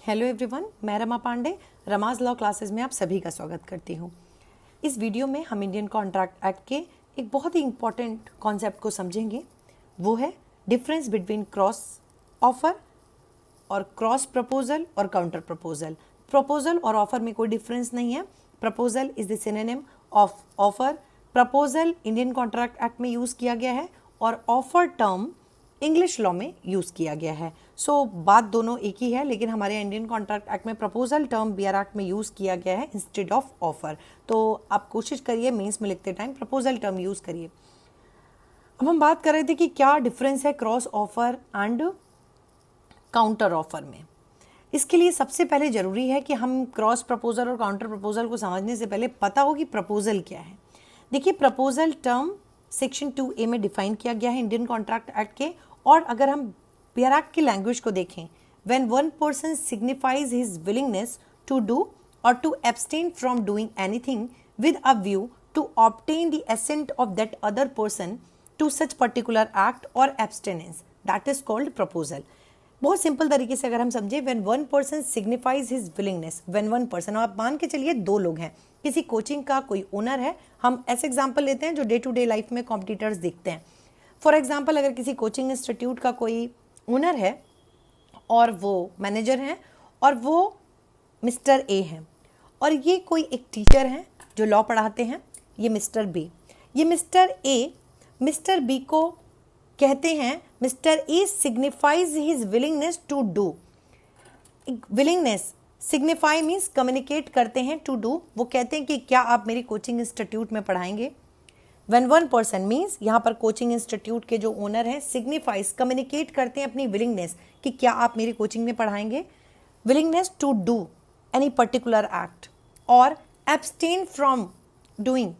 Hello everyone, मैं Rama Pandey रमाज law classes में आप सभी का स्वागत करती हूँ। इस वीडियो में हम इंडियन कॉन्ट्रैक्ट एक्ट के एक बहुत ही इम्पॉर्टेंट कॉन्सेप्ट को समझेंगे। वो है डिफरेंस बिटवीन क्रॉस ऑफर और क्रॉस प्रपोजल और काउंटर प्रपोजल। प्रपोजल और ऑफर में कोई डिफरेंस नहीं है। Proposal is the synonym of offer. Proposal Indian contract act में यूज़ किया गया है और ऑफर टर्म इंग्लिश लॉ में यूज़ किया गया है। बात दोनों एक ही है, लेकिन हमारे इंडियन कॉन्ट्रैक्ट एक्ट में प्रपोजल टर्म बीआर एक्ट में यूज़ किया गया है इंस्टेड ऑफ ऑफर। तो आप कोशिश करिए मेंस में लिखते टाइम प्रपोजल टर्म यूज़ करिए। अब हम बात कर रहे थे कि क्या डिफरेंस है cross offer and counter offer में। इसके लिए सबसे पहले ज़रूरी है कि हम क्रॉस प्रपोजल और काउंटर प्रपोजल को समझने से पहले पता हो कि प्रपोजल क्या है। देखिए, प्रपोजल टर्म सेक्शन 2A में डिफाइन किया गया है इंडियन कॉन्ट्रैक्ट एक्ट के। और अगर हम बीआर एक्ट की लैंग्वेज को देखें, when one person signifies his willingness to do और to abstain from doing anything with a view to obtain the assent of that other person to such particular act और abstinence, that is called proposal. बहुत simple तरीके से अगर हम समझे, when one person signifies his willingness, when one person, आप मान के चलिए दो लोग हैं, किसी कोचिंग का कोई ओनर है। हम ऐसे एग्जांपल लेते हैं जो डे टू डे लाइफ में कॉम्पिटिटर्स देखते हैं। फॉर एग्जांपल, अगर किसी कोचिंग इंस्टीट्यूट का कोई ओनर है और वो मैनेजर हैं और वो मिस्टर ए हैं, और ये कोई एक टीचर हैं जो लॉ पढ़ाते हैं, ये मिस्टर बी। ये मिस्टर ए मिस्टर बी को कहते हैं, mister A signifies his willingness to do. Willingness signify means communicate करते हैं, टू डू वो कहते हैं कि क्या आप मेरी कोचिंग इंस्टीट्यूट में पढ़ाएंगे। व्हेन वन पर्सन मीन्स यहाँ पर कोचिंग इंस्टीट्यूट के जो ओनर हैं, सिग्निफाइज कम्युनिकेट करते हैं अपनी विलिंगनेस कि क्या आप मेरी कोचिंग में पढ़ाएंगे। Willingness to do any particular act और एब्सटेन फ्रॉम डूइंग,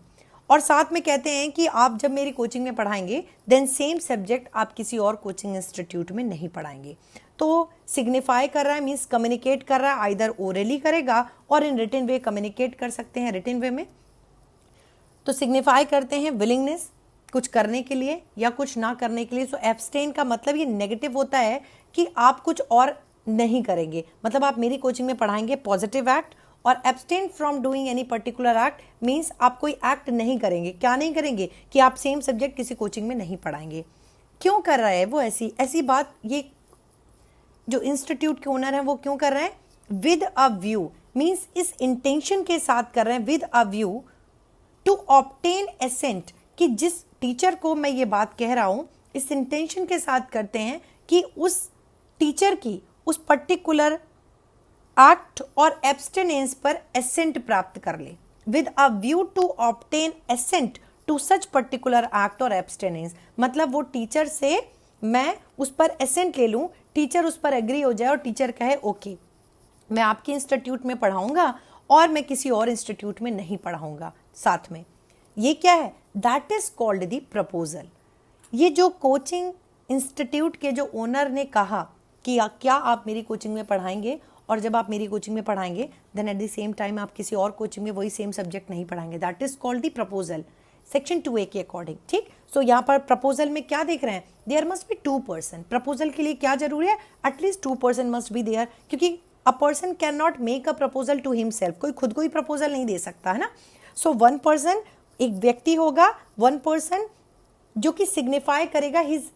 और साथ में कहते हैं कि आप जब मेरी कोचिंग में पढ़ाएंगे देन सेम सब्जेक्ट आप किसी और कोचिंग इंस्टीट्यूट में नहीं पढ़ाएंगे। तो सिग्निफाई कर रहा है मीन्स कम्युनिकेट कर रहा है, आइदर ओरली करेगा और इन रिटन वे कम्युनिकेट कर सकते हैं रिटन वे में। तो सिग्निफाई करते हैं विलिंगनेस कुछ करने के लिए या कुछ ना करने के लिए। सो एब्सटेन का मतलब ये नेगेटिव होता है कि आप कुछ और नहीं करेंगे, मतलब आप मेरी कोचिंग में पढ़ाएंगे पॉजिटिव एक्ट। और abstain from doing any particular act means आप कोई एक्ट नहीं करेंगे। क्या नहीं करेंगे? कि आप सेम सब्जेक्ट किसी कोचिंग में नहीं पढ़ाएंगे। क्यों कर रहा है वो ऐसी बात? ये जो इंस्टीट्यूट के ओनर हैं वो क्यों कर रहे हैं? विद अ व्यू मीन्स इस इंटेंशन के साथ कर रहे हैं, with a view to obtain assent, कि जिस टीचर को मैं ये बात कह रहा हूं इस इंटेंशन के साथ करते हैं कि उस टीचर की उस पर्टिकुलर एक्ट और एब्सटेनेंस पर एसेंट प्राप्त कर ले। With a view to obtain assent to such particular act और एब्सटेनेंस, मतलब वो टीचर से मैं उस पर एसेंट ले लूं, टीचर उस पर एग्री हो जाए और टीचर कहे ओके मैं आपके इंस्टीट्यूट में पढ़ाऊंगा और मैं किसी और इंस्टीट्यूट में नहीं पढ़ाऊंगा साथ में। ये क्या है? That is called the proposal. ये जो कोचिंग इंस्टीट्यूट के जो ओनर ने कहा कि क्या आप मेरी कोचिंग में पढ़ाएंगे, और जब आप मेरी कोचिंग में पढ़ाएंगे then at the same time आप किसी और कोचिंग में वही सेम सब्जेक्ट नहीं पढ़ाएंगे, that is called the proposal section 2A के अकॉर्डिंग। ठीक, सो यहाँ पर प्रपोजल में क्या देख रहे हैं? There must be 2 person. Proposal के लिए क्या जरूरी है? At least 2 person must be there, क्योंकि a person can not make a proposal to himself. कोई खुद को ही प्रपोजल नहीं दे सकता है ना। सो 1 पर्सन, एक व्यक्ति होगा 1 पर्सन जो कि सिग्निफाई करेगा हिज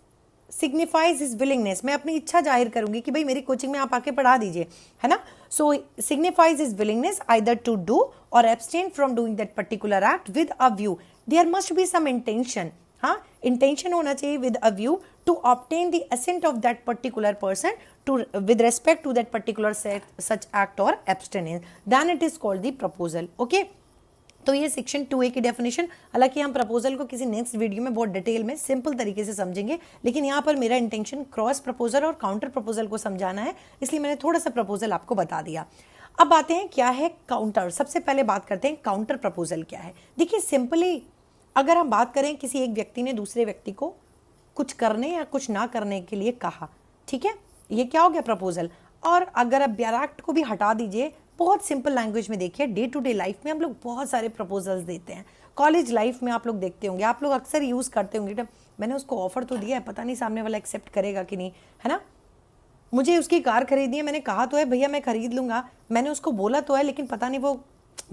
सिग्निफाइज हिज विलिंगनेस, मैं अपनी इच्छा जाहिर करूंगी कि भाई मेरी कोचिंग में आप आके पढ़ा दीजिए, है ना। So signifies his willingness either to do और abstain from doing that particular act with a view. There must be some intention, हाँ इंटेंशन होना चाहिए with a view to obtain the assent of that particular person to with respect to that particular such act और abstinence, then it is called the proposal. Okay, तो ये section 2A की definition. हालांकि हम proposal को किसी next video में बहुत डिटेल में सिंपल तरीके से समझेंगे, लेकिन यहाँ पर मेरा इंटेंशन क्रॉस प्रपोजल और काउंटर प्रपोजल को समझाना है, इसलिए मैंने थोड़ा सा प्रपोजल आपको बता दिया। अब आते हैं क्या है काउंटर। सबसे पहले बात करते हैं काउंटर प्रपोजल क्या है। देखिए, सिंपली अगर हम बात करें, किसी एक व्यक्ति ने दूसरे व्यक्ति को कुछ करने या कुछ ना करने के लिए कहा, ठीक है, ये क्या हो गया? प्रपोजल। और अगर आप बीआर एक्ट को भी हटा दीजिए, बहुत सिंपल लैंग्वेज में देखिए, डे टू डे लाइफ में हम लोग बहुत सारे प्रपोजल्स देते हैं। कॉलेज लाइफ में आप लोग देखते होंगे, आप लोग अक्सर यूज़ करते होंगे, मैंने उसको ऑफर तो दिया है, पता नहीं सामने वाला एक्सेप्ट करेगा कि नहीं, है ना। मुझे उसकी कार खरीदनी है, मैंने कहा तो है भैया मैं खरीद लूँगा, मैंने उसको बोला तो है, लेकिन पता नहीं वो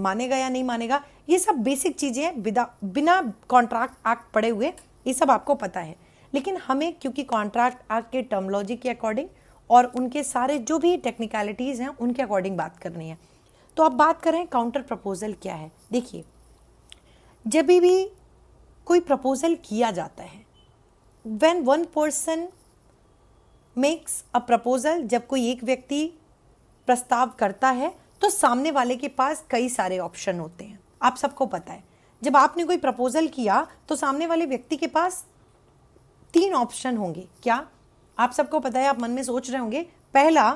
मानेगा या नहीं मानेगा। ये सब बेसिक चीज़ें हैं, बिना कॉन्ट्रैक्ट एक्ट पढ़े हुए ये सब आपको पता है। लेकिन हमें क्योंकि कॉन्ट्रैक्ट एक्ट के टर्मोलॉजी के अकॉर्डिंग और उनके सारे जो भी टेक्निकलिटीज़ हैं उनके अकॉर्डिंग बात करनी है। तो अब बात करें काउंटर प्रपोजल क्या है। देखिए, जब भी कोई प्रपोजल किया जाता है, when one person makes a proposal, जब कोई एक व्यक्ति प्रस्ताव करता है तो सामने वाले के पास कई सारे ऑप्शन होते हैं। आप सबको पता है, जब आपने कोई प्रपोजल किया तो सामने वाले व्यक्ति के पास 3 ऑप्शन होंगे। क्या? आप सबको पता है, आप मन में सोच रहे होंगे। पहला,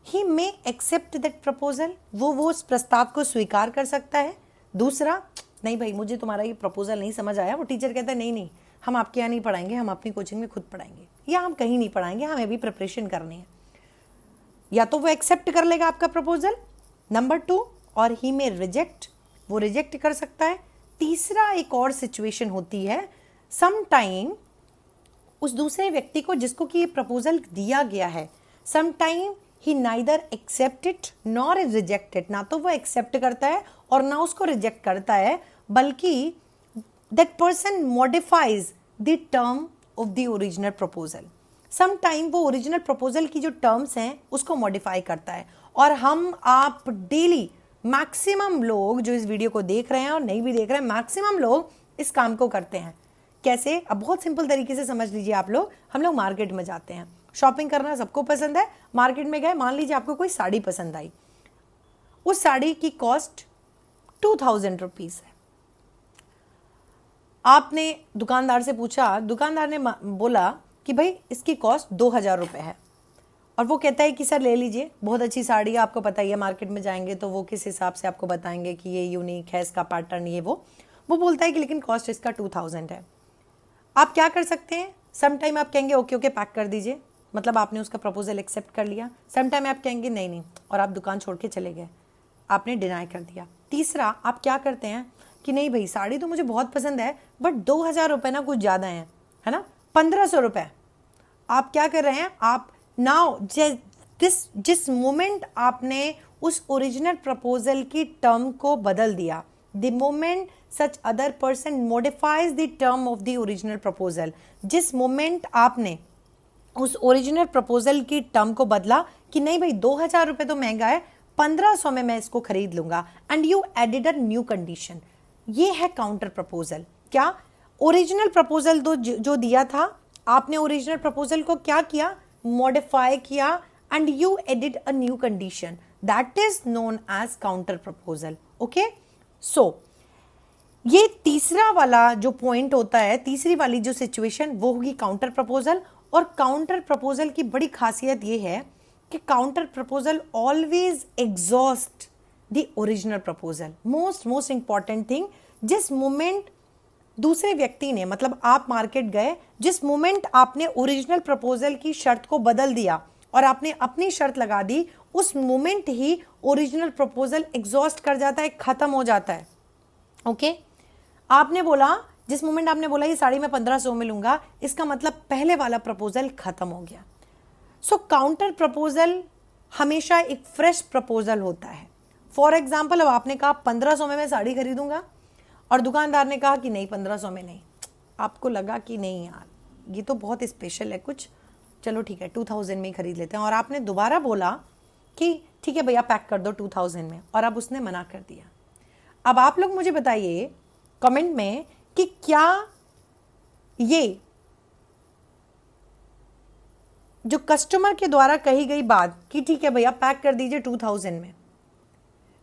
ही मे एक्सेप्ट दैट प्रपोजल, वो उस प्रस्ताव को स्वीकार कर सकता है। दूसरा, नहीं भाई मुझे तुम्हारा ये प्रपोजल नहीं समझ आया, वो टीचर कहता है नहीं हम आपके यहाँ नहीं पढ़ाएंगे, हम अपनी कोचिंग में खुद पढ़ाएंगे, या हम कहीं नहीं पढ़ाएंगे, हमें भी प्रिपरेशन करनी है। या तो वो एक्सेप्ट कर लेगा आपका प्रपोजल, नंबर 2, और ही में रिजेक्ट, वो रिजेक्ट कर सकता है। तीसरा एक और सिचुएशन होती है, सम टाइम उस दूसरे व्यक्ति को जिसको कि ये प्रपोजल दिया गया है, some time he neither accept it nor reject it, ना तो वो एक्सेप्ट करता है और ना उसको रिजेक्ट करता है, बल्कि that person modifies the term of the original proposal. Some time वो ओरिजिनल प्रपोजल की जो टर्म्स हैं उसको मॉडिफाई करता है। और हम आप डेली मैक्सिमम लोग जो इस वीडियो को देख रहे हैं और नहीं भी देख रहे हैं, मैक्सिमम लोग इस काम को करते हैं। कैसे? अब बहुत सिंपल तरीके से समझ लीजिए आप लोग। हम लोग मार्केट में जाते हैं, शॉपिंग करना सबको पसंद है। मार्केट में गए, मान लीजिए आपको कोई साड़ी पसंद आई, उस साड़ी की कॉस्ट 2000 रुपीज़ है। आपने दुकानदार से पूछा, दुकानदार ने बोला कि भाई इसकी कॉस्ट 2000 रुपये है, और वो कहता है कि सर ले लीजिए, बहुत अच्छी साड़ी है, आपको पता ही है मार्केट में जाएंगे तो वो किस हिसाब से आपको बताएंगे कि ये यूनिक है, इसका पैटर्न ये वो बोलता है कि लेकिन कॉस्ट इसका 2000 है। आप क्या कर सकते हैं? सम टाइम आप कहेंगे ओके पैक कर दीजिए, मतलब आपने उसका प्रपोजल एक्सेप्ट कर लिया। सम टाइम आप कहेंगे नहीं, और आप दुकान छोड़ के चले गए, आपने डिनाई कर दिया। तीसरा, आप क्या करते हैं कि नहीं भाई साड़ी तो मुझे बहुत पसंद है, बट 2000 रुपये ना कुछ ज़्यादा है ना, 1500 रुपये। आप क्या कर रहे हैं? आप नाउ जिस मोमेंट आपने उस ओरिजिनल प्रपोजल की टर्म को बदल दिया, the moment such other person modifies the term of the original proposal, जिस मोमेंट आपने उस ओरिजिनल प्रपोजल की टर्म को बदला कि नहीं भाई 2000 रुपये तो महंगा है, 1500 में मैं इसको खरीद लूंगा, and you added a new condition, ये है काउंटर प्रपोजल। क्या? ओरिजिनल प्रपोजल जो दिया था, आपने ओरिजिनल प्रपोजल को क्या किया? मॉडिफाई किया, and you added a new condition, that is known as counter proposal. Okay, so ये तीसरा वाला जो पॉइंट होता है, तीसरी वाली जो सिचुएशन, वो होगी काउंटर प्रपोजल। और काउंटर प्रपोजल की बड़ी खासियत ये है कि counter proposal always exhaust the original proposal. Most important thing, जिस मोमेंट दूसरे व्यक्ति ने, मतलब आप मार्केट गए, जिस मोमेंट आपने ओरिजिनल प्रपोजल की शर्त को बदल दिया और आपने अपनी शर्त लगा दी, उस मोमेंट ही ओरिजिनल प्रपोजल एग्जॉस्ट कर जाता है, खत्म हो जाता है। ओके, आपने बोला, जिस मोमेंट आपने बोला ये साड़ी मैं 1500 में लूंगा, इसका मतलब पहले वाला प्रपोजल खत्म हो गया। सो काउंटर प्रपोजल हमेशा एक फ्रेश प्रपोजल होता है। फॉर एग्जाम्पल, अब आपने कहा 1500 में मैं साड़ी खरीदूंगा, और दुकानदार ने कहा कि नहीं 1500 में नहीं। आपको लगा कि नहीं यार ये तो बहुत स्पेशल है कुछ, चलो ठीक है 2000 में ही खरीद लेते हैं, और आपने दोबारा बोला कि ठीक है भैया पैक कर दो 2000 में, और अब उसने मना कर दिया। अब आप लोग मुझे बताइए कमेंट में कि क्या ये जो कस्टमर के द्वारा कही गई बात कि ठीक है भैया पैक कर दीजिए 2000 में,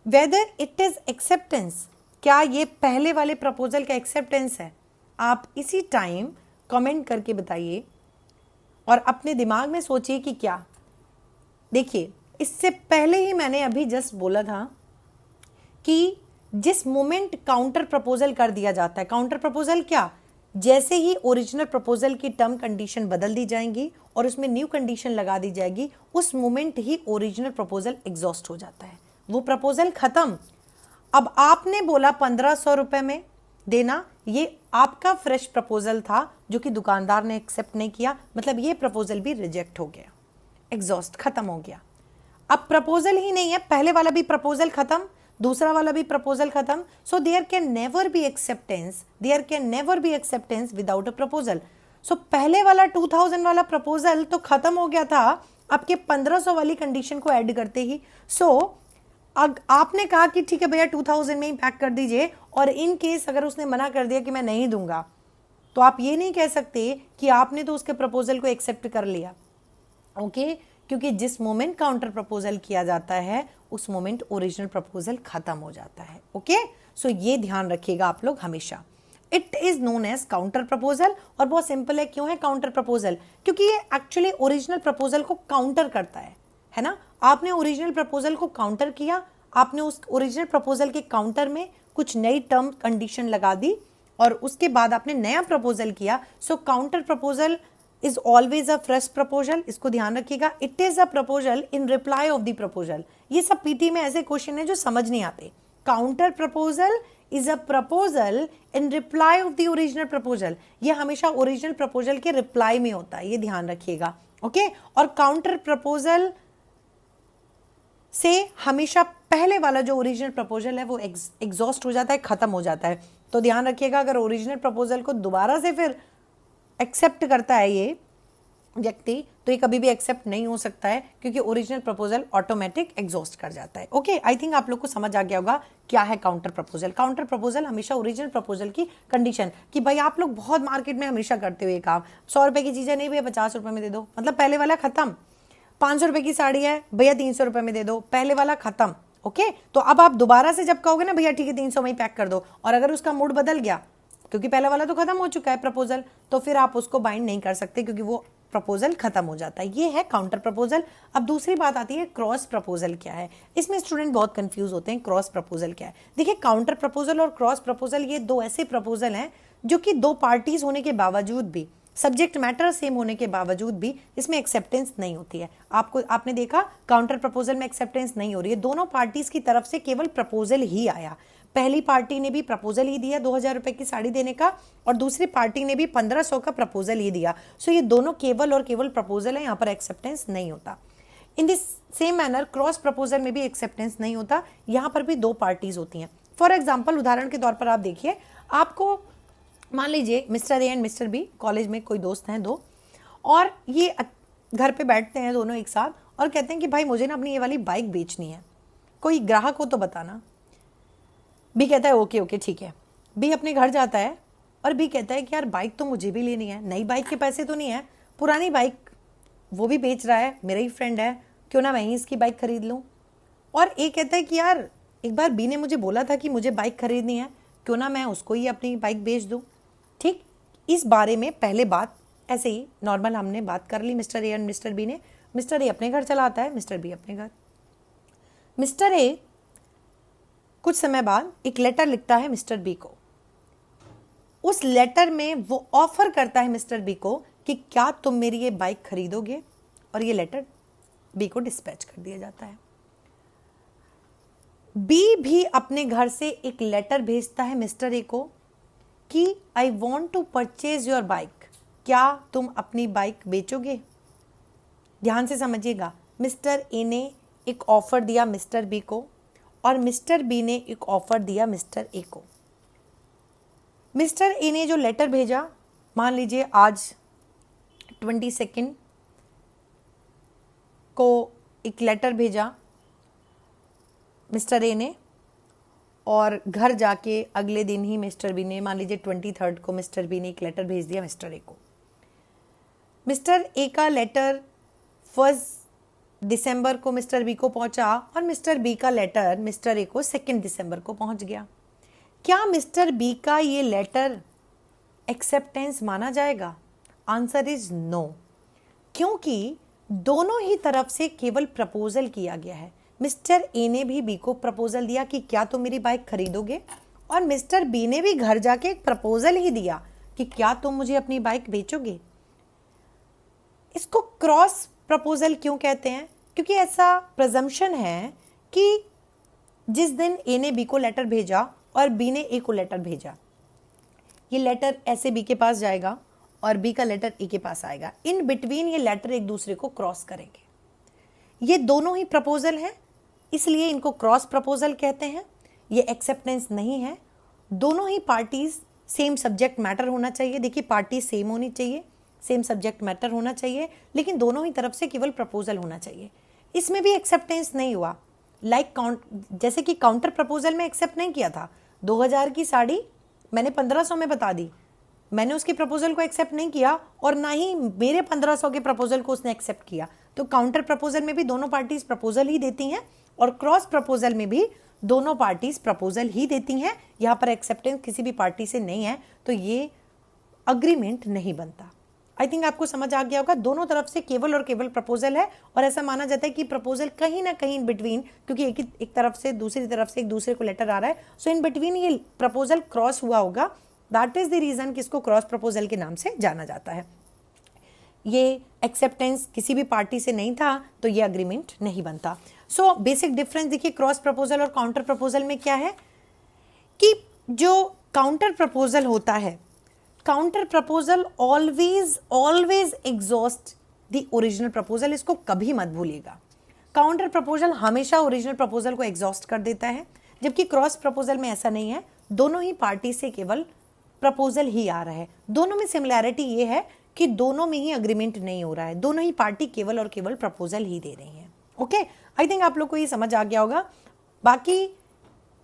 वेदर इट इज एक्सेप्टेंस, क्या ये पहले वाले प्रपोजल का एक्सेप्टेंस है? आप इसी टाइम कमेंट करके बताइए और अपने दिमाग में सोचिए कि क्या। देखिए, इससे पहले ही मैंने अभी जस्ट बोला था कि जिस मोमेंट काउंटर प्रपोजल कर दिया जाता है, काउंटर प्रपोजल क्या? जैसे ही ओरिजिनल प्रपोजल की टर्म कंडीशन बदल दी जाएंगी और उसमें न्यू कंडीशन लगा दी जाएगी, उस मोमेंट ही ओरिजिनल प्रपोजल एग्जॉस्ट हो जाता है, वो प्रपोजल खत्म। अब आपने बोला 1500 रुपये में देना, ये आपका फ्रेश प्रपोजल था जो कि दुकानदार ने एक्सेप्ट नहीं किया, मतलब ये प्रपोजल भी रिजेक्ट हो गया। एग्जॉस्ट, खत्म हो गया। अब प्रपोजल ही नहीं है, पहले वाला भी प्रपोजल खत्म, दूसरा वाला भी प्रपोजल खत्म। So there can never be acceptance, there can never be acceptance without a proposal. So पहले वाला 2000 वाला प्रपोजल तो खत्म हो गया था आपके 1500 वाली कंडीशन को ऐड करते ही। सो आपने कहा कि ठीक है भैया 2000 में ही पैक कर दीजिए, और इन केस अगर उसने मना कर दिया कि मैं नहीं दूंगा, तो आप ये नहीं कह सकते कि आपने तो उसके प्रपोजल को एक्सेप्ट कर लिया। ओके क्योंकि जिस मोमेंट काउंटर प्रपोजल किया जाता है उस मोमेंट ओरिजिनल प्रपोजल खत्म हो जाता है। ओके सो ये ध्यान रखिएगा आप लोग हमेशा। It is known as counter proposal, और बहुत सिंपल है। क्यों है काउंटर प्रपोजल? क्योंकि ये एक्चुअली ओरिजिनल प्रपोजल को काउंटर करता है ना। आपने ओरिजिनल प्रपोजल को काउंटर किया, आपने उस ओरिजिनल प्रपोजल के काउंटर में कुछ नई टर्म कंडीशन लगा दी, और उसके बाद आपने नया प्रपोजल किया। So counter proposal is always a fresh proposal, इसको ध्यान रखिएगा। It is a proposal in reply of the proposal. ये सब पीटी में ऐसे क्वेश्चन है जो समझ नहीं आते। Counter proposal is a proposal in reply of the original proposal. ये हमेशा ओरिजिनल प्रपोजल के रिप्लाई में होता है, ये ध्यान रखिएगा। ओके और काउंटर प्रपोजल से हमेशा पहले वाला जो ओरिजिनल प्रपोजल है वो एग्जॉस्ट हो जाता है, खत्म हो जाता है। तो ध्यान रखिएगा, अगर ओरिजिनल प्रपोजल को दोबारा से फिर एक्सेप्ट करता है ये व्यक्ति, तो ये कभी भी एक्सेप्ट नहीं हो सकता है, क्योंकि ओरिजिनल प्रपोजल ऑटोमेटिक एग्जॉस्ट कर जाता है। ओके आई थिंक आप लोग को समझ आ गया होगा क्या है काउंटर प्रपोजल। काउंटर प्रपोजल हमेशा ओरिजिनल प्रपोजल की कंडीशन कि भाई आप लोग बहुत मार्केट में हमेशा करते हुए काम, 100 रुपए की चीजें नहीं भैया 50 रुपए में दे दो, मतलब पहले वाला खत्म। 500 रुपए की साड़ी है भैया 300 रुपए में दे दो, पहले वाला खत्म। ओके तो अब आप दोबारा से जब कहोगे ना भैया ठीक है 300 में ही पैक कर दो, और अगर उसका मूड बदल गया क्योंकि पहला वाला तो खत्म हो चुका है प्रपोजल, तो फिर आप उसको बाइंड नहीं कर सकते क्योंकि वो प्रपोजल खत्म हो जाता है। ये है काउंटर प्रपोजल। अब दूसरी बात आती है क्रॉस प्रपोजल क्या है। इसमें स्टूडेंट बहुत कंफ्यूज होते हैं, क्रॉस प्रपोजल क्या है। देखिए काउंटर प्रपोजल और क्रॉस प्रपोजल ये दो ऐसे प्रपोजल हैं जो कि दो पार्टीज होने के बावजूद भी, सब्जेक्ट मैटर सेम होने के बावजूद भी इसमें एक्सेप्टेंस नहीं होती है। आपने देखा काउंटर प्रपोजल में एक्सेप्टेंस नहीं हो रही है, दोनों पार्टीज की तरफ से केवल प्रपोजल ही आया। पहली पार्टी ने भी प्रपोजल ही दिया 2000 रुपए की साड़ी देने का, और दूसरी पार्टी ने भी 1500 का प्रपोजल ही दिया। सो ये दोनों केवल और केवल प्रपोजल है, यहाँ पर एक्सेप्टेंस नहीं होता। In this same manner cross proposal में भी एक्सेप्टेंस नहीं होता, यहाँ पर भी दो पार्टीज होती हैं। फॉर एग्जाम्पल उदाहरण के तौर पर आप देखिए, आपको मान लीजिए mister A and mister B college में कोई दोस्त हैं दो, और ये घर पे बैठते हैं दोनों एक साथ और कहते हैं कि भाई मुझे ना अपनी ये वाली बाइक बेचनी है, कोई ग्राहक हो तो बताना। बी कहता है ओके ओके ठीक है। बी अपने घर जाता है और बी कहता है कि यार बाइक तो मुझे भी लेनी है, नई बाइक के पैसे तो नहीं है, पुरानी बाइक वो भी बेच रहा है, मेरा ही फ्रेंड है, क्यों ना मैं ही इसकी बाइक खरीद लूँ। और ए कहता है कि यार एक बार बी ने मुझे बोला था कि मुझे बाइक खरीदनी है, क्यों ना मैं उसको ही अपनी बाइक बेच दूँ। ठीक, इस बारे में पहले बात ऐसे ही नॉर्मल हमने बात कर ली मिस्टर ए और मिस्टर बी ने। मिस्टर ए अपने घर चला आता है, मिस्टर बी अपने घर। मिस्टर ए कुछ समय बाद एक लेटर लिखता है मिस्टर बी को। उस लेटर में वो ऑफर करता है मिस्टर बी को कि क्या तुम मेरी ये बाइक खरीदोगे, और ये लेटर बी को डिस्पैच कर दिया जाता है। बी भी अपने घर से एक लेटर भेजता है मिस्टर ए को कि I want to purchase your bike, क्या तुम अपनी बाइक बेचोगे। ध्यान से समझिएगा, मिस्टर ए ने एक ऑफर दिया मिस्टर बी को, और मिस्टर बी ने एक ऑफर दिया मिस्टर ए को। मिस्टर ए ने जो लेटर भेजा, मान लीजिए आज 22 को एक लेटर भेजा मिस्टर ए ने, और घर जाके अगले दिन ही मिस्टर बी ने, मान लीजिए 23 को मिस्टर बी ने एक लेटर भेज दिया मिस्टर ए को। मिस्टर ए का लेटर 1 दिसंबर को मिस्टर बी को पहुंचा, और मिस्टर बी का लेटर मिस्टर ए को 2 दिसंबर को पहुंच गया। क्या मिस्टर बी का ये लेटर एक्सेप्टेंस माना जाएगा? आंसर इज नो, क्योंकि दोनों ही तरफ से केवल प्रपोजल किया गया है। मिस्टर ए ने भी बी को प्रपोजल दिया कि क्या तुम मेरी बाइक खरीदोगे, और मिस्टर बी ने भी घर जाके एक प्रपोजल ही दिया कि क्या तुम मुझे अपनी बाइक बेचोगे। इसको क्रॉस प्रपोजल क्यों कहते हैं? क्योंकि ऐसा प्रजम्पशन है कि जिस दिन ए ने बी को लेटर भेजा और बी ने ए को लेटर भेजा, ये लेटर ऐसे बी के पास जाएगा और बी का लेटर ए के पास आएगा। इन बिटवीन ये लेटर एक दूसरे को क्रॉस करेंगे। ये दोनों ही प्रपोजल हैं, इसलिए इनको क्रॉस प्रपोजल कहते हैं। ये एक्सेप्टेंस नहीं है। दोनों ही पार्टीज सेम सब्जेक्ट मैटर होना चाहिए। देखिए पार्टी सेम होनी चाहिए, सेम सब्जेक्ट मैटर होना चाहिए, लेकिन दोनों ही तरफ से केवल प्रपोजल होना चाहिए। इसमें भी एक्सेप्टेंस नहीं हुआ। जैसे कि काउंटर प्रपोजल में एक्सेप्ट नहीं किया था। 2000 की साड़ी मैंने 1500 में बता दी, मैंने उसके प्रपोजल को एक्सेप्ट नहीं किया और ना ही मेरे 1500 के प्रपोजल को उसने एक्सेप्ट किया। तो काउंटर प्रपोजल में भी दोनों पार्टीज प्रपोजल ही देती हैं और क्रॉस प्रपोजल में भी दोनों पार्टीज प्रपोजल ही देती हैं। यहाँ पर एक्सेप्टेंस किसी भी पार्टी से नहीं है, तो ये अग्रीमेंट नहीं बनता। आई थिंक आपको समझ आ गया होगा। दोनों तरफ से केवल और केवल प्रपोजल है और ऐसा माना जाता है कि प्रपोजल कहीं ना कहीं इन बिटवीन, क्योंकि एक तरफ से दूसरी तरफ से एक दूसरे को लेटर आ रहा है, सो इन बिटवीन ये प्रपोजल क्रॉस हुआ होगा। दैट इज द रीजन कि इसको क्रॉस प्रपोजल के नाम से जाना जाता है। ये एक्सेप्टेंस किसी भी पार्टी से नहीं था, तो ये अग्रीमेंट नहीं बनता। सो बेसिक डिफरेंस देखिए क्रॉस प्रपोजल और काउंटर प्रपोजल में क्या है कि जो काउंटर प्रपोजल होता है, counter proposal always exhaust the original proposal. इसको कभी मत भूलिएगा। काउंटर प्रपोजल हमेशा ओरिजिनल प्रपोजल को एग्जॉस्ट कर देता है, जबकि क्रॉस प्रपोजल में ऐसा नहीं है। दोनों ही पार्टी से केवल प्रपोजल ही आ रहा है। दोनों में सिमिलैरिटी ये है कि दोनों में ही अग्रीमेंट नहीं हो रहा है, दोनों ही पार्टी केवल और केवल प्रपोजल ही दे रही है। ओके, आई थिंक आप लोग को ये समझ आ गया होगा। बाकी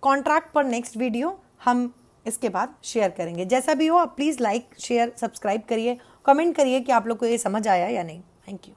कॉन्ट्रैक्ट पर नेक्स्ट वीडियो हम इसके बाद शेयर करेंगे। जैसा भी हो आप प्लीज़ लाइक शेयर सब्सक्राइब करिए, कमेंट करिए कि आप लोग को ये समझ आया या नहीं। Thank you.